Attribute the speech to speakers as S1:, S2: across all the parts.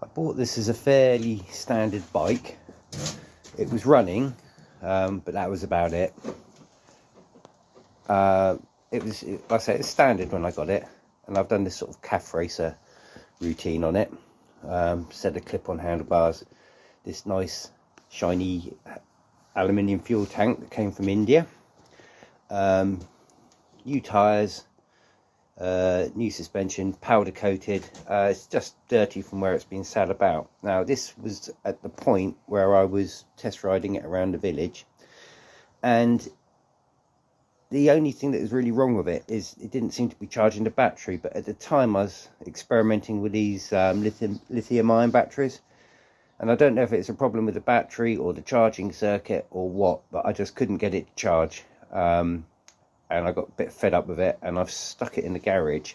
S1: I bought this as a fairly standard bike. It was running, but that was about it. Like I say, it's standard when I got it, and I've done this sort of calf racer routine on it. Set a clip-on handlebars, this nice shiny aluminium fuel tank that came from India, new tyres, new suspension, powder coated. It's just dirty from where it's been sat about. Now this was at the point where I was test riding it around the village, and the only thing that was really wrong with it is it didn't seem to be charging the battery. But at the time I was experimenting with these lithium ion batteries, and I don't know if it's a problem with the battery or the charging circuit or what, but I just couldn't get it to charge, and I got a bit fed up with it, and I've stuck it in the garage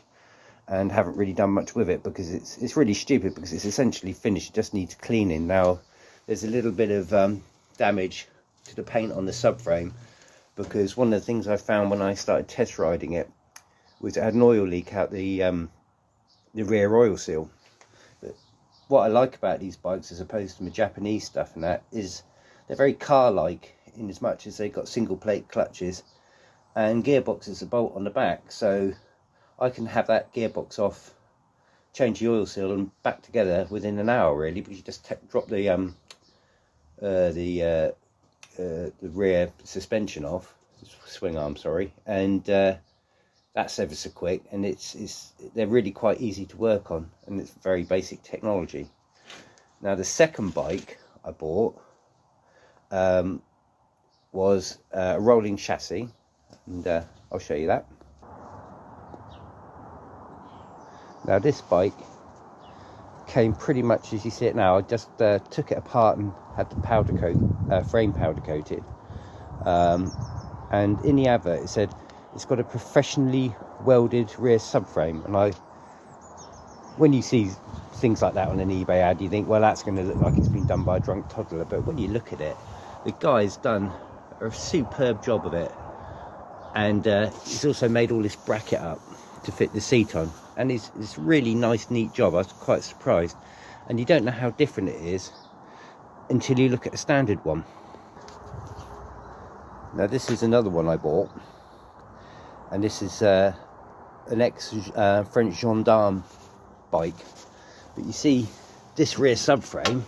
S1: and haven't really done much with it, because it's really stupid, because it's essentially finished. It just needs cleaning. Now there's a little bit of damage to the paint on the subframe, because one of the things I found when I started test riding it was it had an oil leak out the rear oil seal. But what I like about these bikes, as opposed to my Japanese stuff and that, is they're very car-like, in as much as they've got single plate clutches and gearboxes to bolt on the back. So I can have that gearbox off, change the oil seal, and back together within an hour, really, because you just drop the rear suspension off, swing arm, sorry, and that's ever so quick, and they're really quite easy to work on, and it's very basic technology. Now the second bike I bought was a rolling chassis, and I'll show you that. Now this bike came pretty much as you see it now. I just took it apart and had the powder coat, frame powder coated, and in the advert it said it's got a professionally welded rear subframe, and when you see things like that on an eBay ad, you think, well, that's going to look like it's been done by a drunk toddler. But when you look at it, the guy's done a superb job of it, and he's also made all this bracket up to fit the seat on, and it's a really nice, neat job. I was quite surprised, and you don't know how different it is until you look at a standard one. Now this is another one I bought, and this is an ex-French gendarme bike. But you see this rear subframe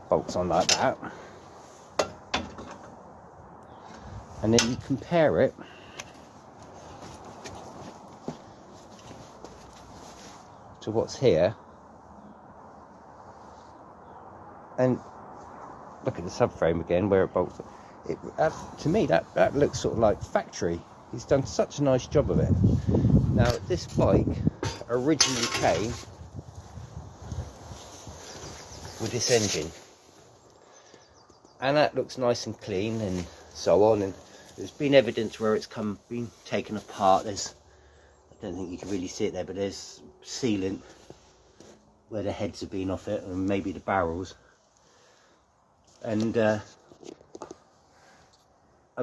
S1: bolts on like that, and then you compare it to what's here, and look at the subframe again where it bolts. To me that looks sort of like factory. He's done such a nice job of it. Now this bike originally came with this engine, and that looks nice and clean and so on, and there's been evidence where it's been taken apart. I don't think you can really see it there, but there's sealant where the heads have been off it, and maybe the barrels. And I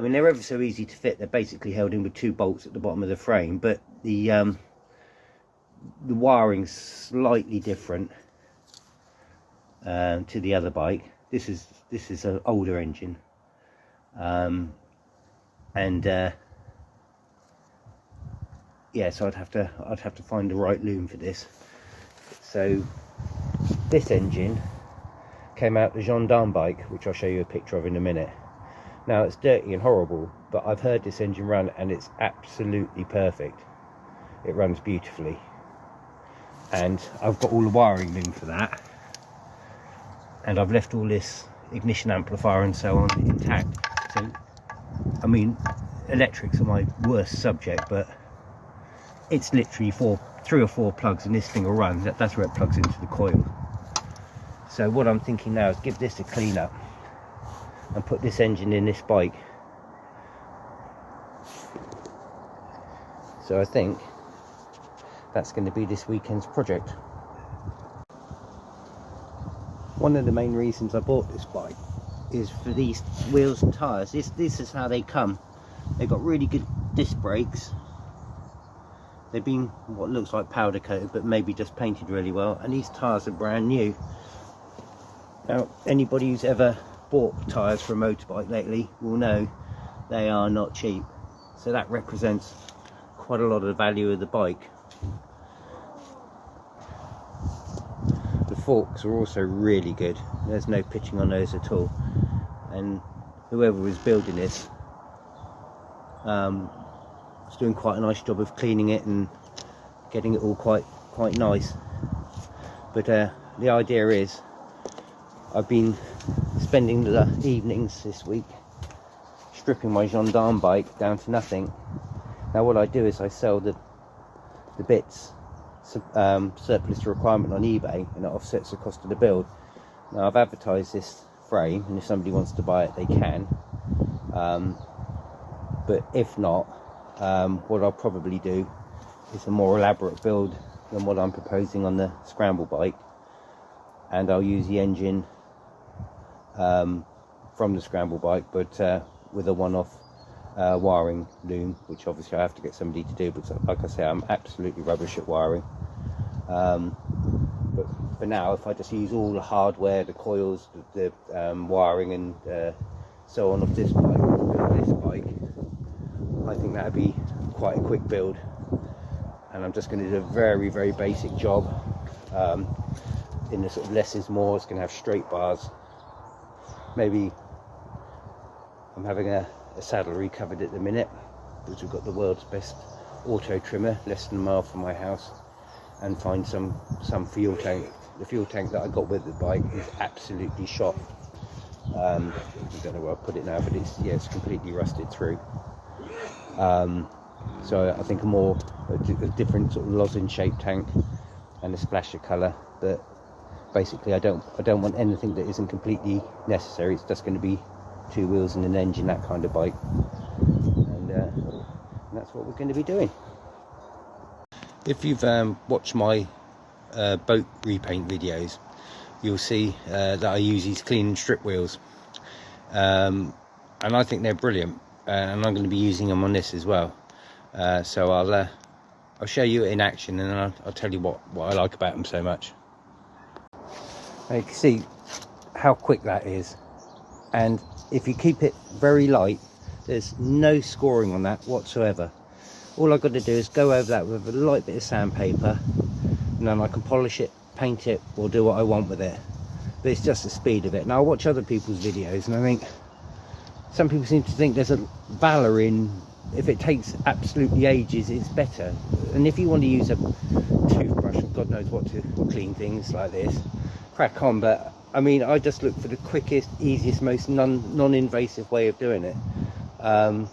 S1: mean, they're ever so easy to fit. They're basically held in with two bolts at the bottom of the frame, but the wiring's slightly different to the other bike. This is an older engine, and yeah, so I'd have to find the right loom for this. So this engine came out the gendarme bike, which I'll show you a picture of in a minute. Now it's dirty and horrible, but I've heard this engine run, and it's absolutely perfect. It runs beautifully, and I've got all the wiring loom for that, and I've left all this ignition amplifier and so on intact. So I mean, electrics are my worst subject, but it's literally 3 or 4 plugs and this thing will run. That's where it plugs into the coil. So what I'm thinking now is give this a clean up and put this engine in this bike. So I think that's going to be this weekend's project. One of the main reasons I bought this bike is for these wheels and tyres. This is how they come. They've got really good disc brakes. They've been what looks like powder coated, but maybe just painted really well, and these tyres are brand new. Now, anybody who's ever bought tyres for a motorbike lately will know they are not cheap, so that represents quite a lot of the value of the bike. The forks are also really good, there's no pitching on those at all, and whoever was building this was doing quite a nice job of cleaning it and getting it all quite nice. But the idea is, I've been spending the evenings this week stripping my gendarme bike down to nothing. Now what I do is I sell the bits surplus to requirement on eBay, and it offsets the cost of the build. Now I've advertised this frame, and if somebody wants to buy it they can, but if not, what I'll probably do is a more elaborate build than what I'm proposing on the Scramble bike, and I'll use the engine from the Scramble bike, but with a one-off wiring loom, which obviously I have to get somebody to do, because like I say, I'm absolutely rubbish at wiring. But for now, if I just use all the hardware, the coils, the wiring and so on of this bike, I think that'd be quite a quick build. And I'm just going to do a very, very basic job in the sort of less is more. It's going to have straight bars. Maybe I'm having a saddle recovered at the minute, because we've got the world's best auto trimmer less than a mile from my house, and find some fuel tank. The fuel tank that I got with the bike is absolutely shot. I don't know where I put it now, but it's completely rusted through. So I think a different sort of lozenge shaped tank and a splash of colour. But basically I don't want anything that isn't completely necessary. It's just going to be two wheels and an engine, that kind of bike, and that's what we're going to be doing. If you've watched my boat repaint videos, you'll see that I use these clean and strip wheels, and I think they're brilliant, and I'm going to be using them on this as well. So I'll show you it in action, and then I'll tell you what I like about them so much. You can see how quick that is, and if you keep it very light, there's no scoring on that whatsoever. All I've got to do is go over that with a light bit of sandpaper, and then I can polish it, paint it, or do what I want with it. But it's just the speed of it. Now I watch other people's videos, and I think some people seem to think there's a valor in, if it takes absolutely ages, it's better. And if you want to use a toothbrush or God knows what to clean things like this, crack on. But I mean, I just look for the quickest, easiest, most non-invasive way of doing it. I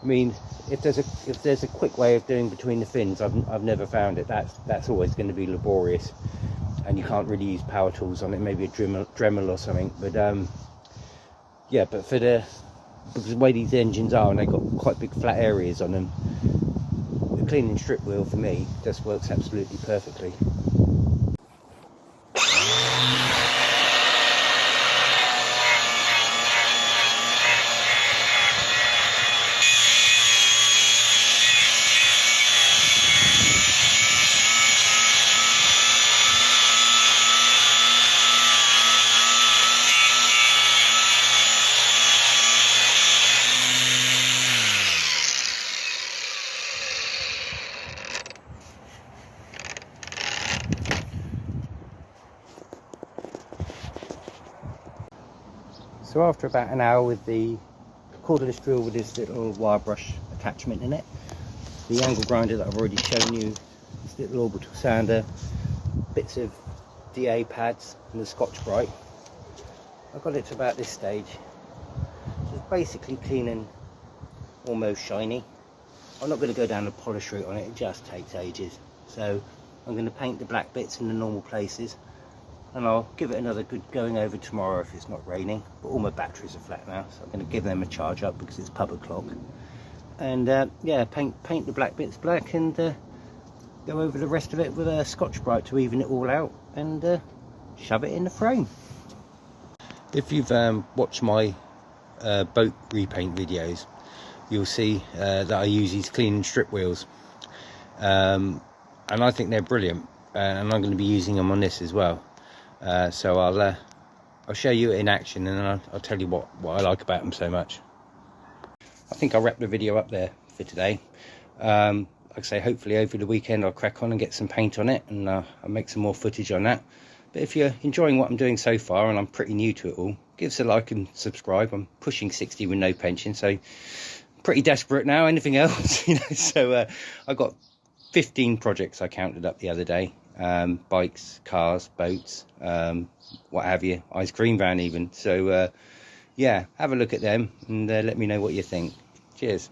S1: mean, if there's a quick way of doing between the fins, I've never found it. That's always going to be laborious, and you can't really use power tools on it. Maybe a Dremel or something. But yeah, but because the way these engines are, and they've got quite big flat areas on them, the clean and strip wheel for me just works absolutely perfectly. So after about an hour with the cordless drill with this little wire brush attachment in it, the angle grinder that I've already shown you, this little orbital sander, bits of DA pads and the Scotch-Brite, I've got it to about this stage. So it's basically clean and almost shiny. I'm not going to go down the polish route on it, it just takes ages. So I'm going to paint the black bits in the normal places, and I'll give it another good going over tomorrow if it's not raining. But all my batteries are flat now, so I'm going to give them a charge up because it's pub o'clock. And yeah, paint the black bits black, and go over the rest of it with a Scotch-Brite to even it all out, and shove it in the frame. If you've watched my boat repaint videos, you'll see that I use these clean and strip wheels, and I think they're brilliant, and I'm going to be using them on this as well. So I'll show you it in action, and then I'll tell you what I like about them so much. I think I'll wrap the video up there for today. Like I say, hopefully over the weekend I'll crack on and get some paint on it, and I'll make some more footage on that. But if you're enjoying what I'm doing so far, and I'm pretty new to it all, give us a like and subscribe. I'm pushing 60 with no pension, so pretty desperate now. Anything else, you know? So I got 15 projects I counted up the other day. Bikes, cars, boats, what have you, ice cream van even. So yeah, have a look at them and let me know what you think. Cheers.